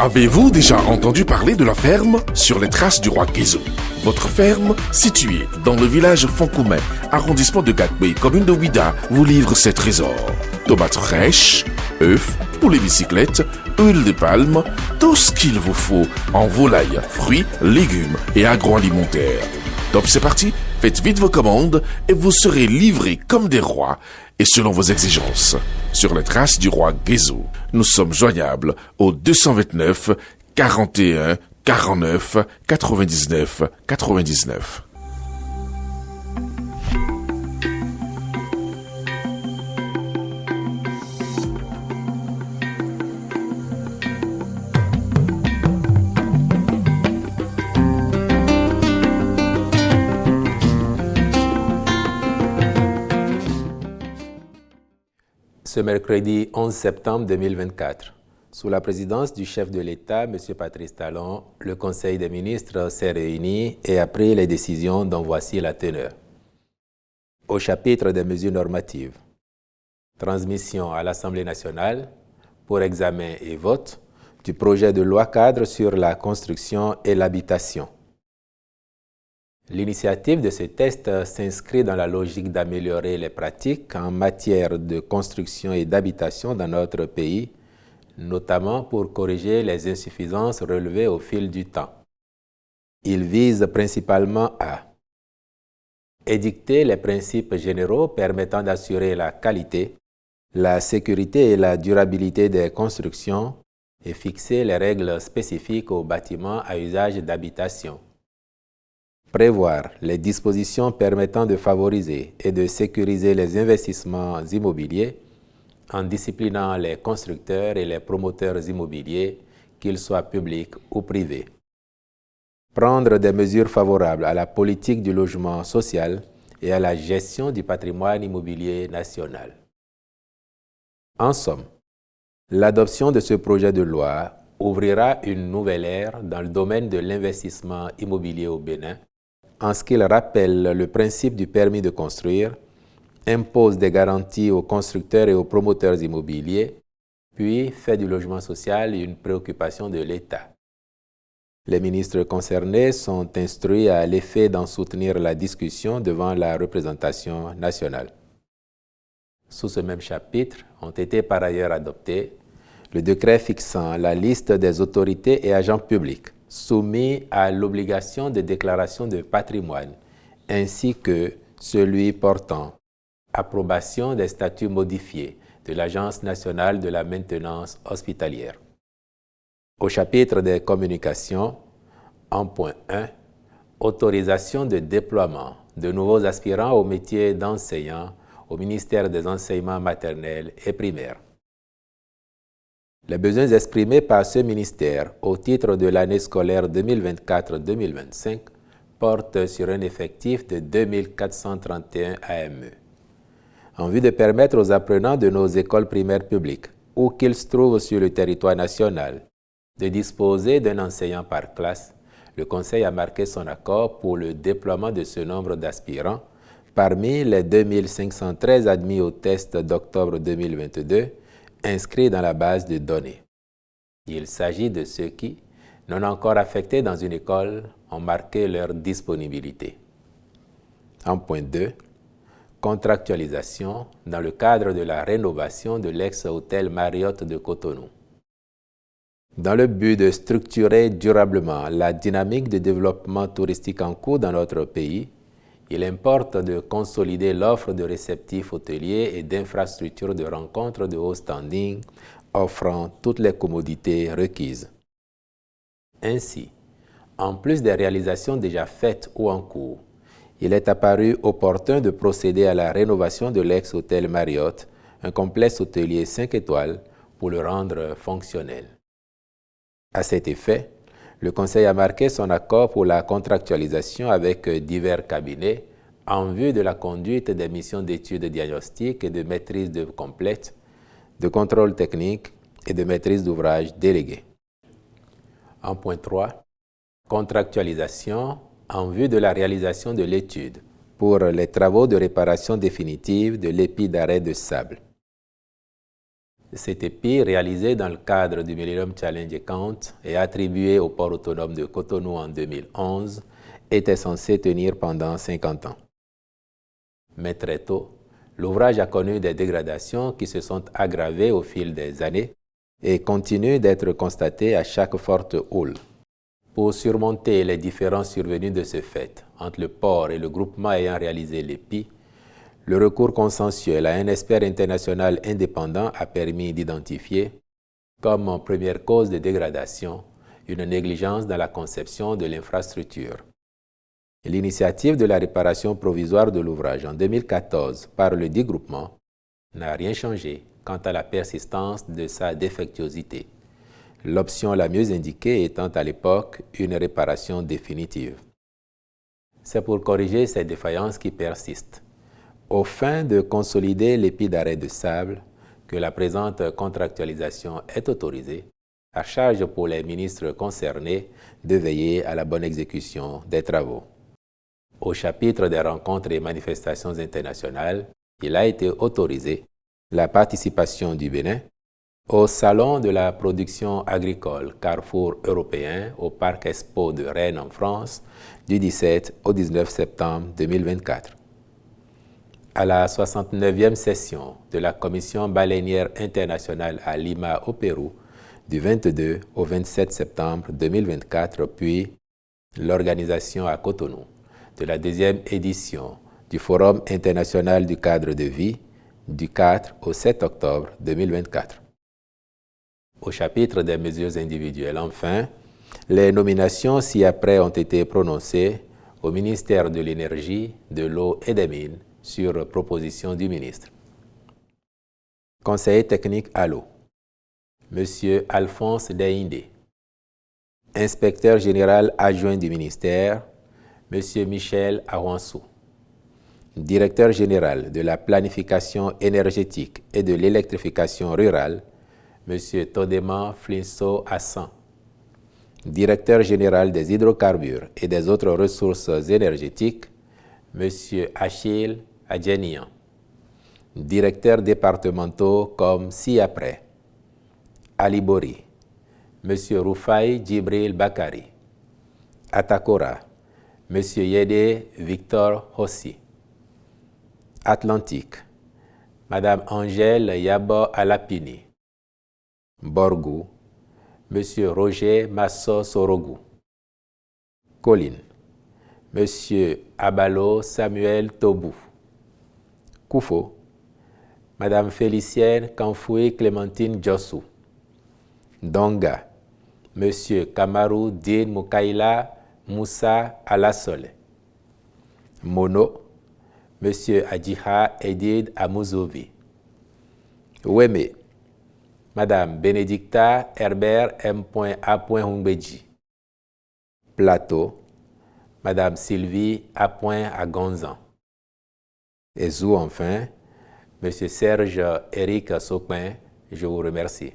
Avez-vous déjà entendu parler de la ferme sur les traces du roi Guézo? Votre ferme, située dans le village Fonkoumen, arrondissement de Gatbé, commune de Ouida, vous livre ses trésors. Tomates fraîches, œufs, poulet bicyclette, huile de palme, tout ce qu'il vous faut en volaille, fruits, légumes et agroalimentaire. Top, c'est parti, faites vite vos commandes et vous serez livrés comme des rois et selon vos exigences. Sur les traces du roi Guézo, nous sommes joignables au 229 41 49 99 99. Ce mercredi 11 septembre 2024, sous la présidence du chef de l'État, M. Patrice Talon, le Conseil des ministres s'est réuni et a pris les décisions dont voici la teneur. Au chapitre des mesures normatives, transmission à l'Assemblée nationale pour examen et vote du projet de loi cadre sur la construction et l'habitation. L'initiative de ce test s'inscrit dans la logique d'améliorer les pratiques en matière de construction et d'habitation dans notre pays, notamment pour corriger les insuffisances relevées au fil du temps. Il vise principalement à édicter les principes généraux permettant d'assurer la qualité, la sécurité et la durabilité des constructions et fixer les règles spécifiques aux bâtiments à usage d'habitation. Prévoir les dispositions permettant de favoriser et de sécuriser les investissements immobiliers en disciplinant les constructeurs et les promoteurs immobiliers, qu'ils soient publics ou privés. Prendre des mesures favorables à la politique du logement social et à la gestion du patrimoine immobilier national. En somme, l'adoption de ce projet de loi ouvrira une nouvelle ère dans le domaine de l'investissement immobilier au Bénin, en ce qu'il rappelle le principe du permis de construire, impose des garanties aux constructeurs et aux promoteurs immobiliers, puis fait du logement social une préoccupation de l'État. Les ministres concernés sont instruits à l'effet d'en soutenir la discussion devant la représentation nationale. Sous ce même chapitre ont été par ailleurs adoptés le décret fixant la liste des autorités et agents publics soumis à l'obligation de déclaration de patrimoine, ainsi que celui portant approbation des statuts modifiés de l'Agence nationale de la maintenance hospitalière. Au chapitre des communications, en point 1, autorisation de déploiement de nouveaux aspirants au métier d'enseignant au ministère des enseignements maternels et primaires. Les besoins exprimés par ce ministère au titre de l'année scolaire 2024-2025 portent sur un effectif de 2431 AME. En vue de permettre aux apprenants de nos écoles primaires publiques, où qu'ils se trouvent sur le territoire national, de disposer d'un enseignant par classe, le Conseil a marqué son accord pour le déploiement de ce nombre d'aspirants parmi les 2513 admis au test d'octobre 2022 inscrits dans la base de données. Il s'agit de ceux qui, non encore affectés dans une école, ont marqué leur disponibilité. En point 2, contractualisation dans le cadre de la rénovation de l'ex-hôtel Marriott de Cotonou. Dans le but de structurer durablement la dynamique de développement touristique en cours dans notre pays, il importe de consolider l'offre de réceptifs hôteliers et d'infrastructures de rencontres de haut standing offrant toutes les commodités requises. Ainsi, en plus des réalisations déjà faites ou en cours, il est apparu opportun de procéder à la rénovation de l'ex-hôtel Marriott, un complexe hôtelier 5 étoiles, pour le rendre fonctionnel. À cet effet, le Conseil a marqué son accord pour la contractualisation avec divers cabinets en vue de la conduite des missions d'études diagnostiques et de maîtrise d'œuvre complète, de contrôle technique et de maîtrise d'ouvrage déléguée. En point 3, contractualisation en vue de la réalisation de l'étude pour les travaux de réparation définitive de l'épi d'arrêt de sable. Cet épi, réalisé dans le cadre du Millennium Challenge Account et attribué au port autonome de Cotonou en 2011, était censé tenir pendant 50 ans. Mais très tôt, l'ouvrage a connu des dégradations qui se sont aggravées au fil des années et continuent d'être constatées à chaque forte houle. Pour surmonter les différences survenues de ce fait entre le port et le groupement ayant réalisé l'épi, le recours consensuel à un expert international indépendant a permis d'identifier, comme première cause de dégradation, une négligence dans la conception de l'infrastructure. L'initiative de la réparation provisoire de l'ouvrage en 2014 par le dit groupement n'a rien changé quant à la persistance de sa défectuosité, l'option la mieux indiquée étant à l'époque une réparation définitive. C'est pour corriger ces défaillances qui persistent, aux fins de consolider l'épi d'arrêt de sable, que la présente contractualisation est autorisée, à charge pour les ministres concernés de veiller à la bonne exécution des travaux. Au chapitre des rencontres et manifestations internationales, il a été autorisé la participation du Bénin au Salon de la production agricole Carrefour européen au Parc Expo de Rennes en France du 17 au 19 septembre 2024. À la 69e session de la Commission baleinière internationale à Lima au Pérou du 22 au 27 septembre 2024, puis l'organisation à Cotonou de la 2e édition du Forum international du cadre de vie du 4 au 7 octobre 2024. Au chapitre des mesures individuelles, enfin, les nominations ci-après ont été prononcées au ministère de l'Énergie, de l'Eau et des Mines sur proposition du ministre. Conseiller technique à l'eau, M. Alphonse Deinde. Inspecteur général adjoint du ministère, M. Michel Awansou. Directeur général de la planification énergétique et de l'électrification rurale, M. Todema Flinso Hassan. Directeur général des hydrocarbures et des autres ressources énergétiques, M. Achille Adjenian. Directeurs départementaux comme ci-après: Ali Bori, M. Roufaï Djibril Bakari. Atakora, M. Yede Victor Hossi. Atlantique, Mme Angèle Yabo Alapini. Borgou, M. Roger Masso Sorogou. Colline, M. Abalo Samuel Tobou. Koufo, Mme Félicienne Kanfoui Clémentine Djossou. Donga, M. Kamarou Din Moukaila Moussa Alassole. Mono, M. Adjiha Edid Amouzovi. Ouémé, Mme Benedicta Herbert M.A. Humbedji. Plateau, Mme Sylvie A. Agonzan. Et Zou, enfin, M. Serge Éric Sopin, je vous remercie.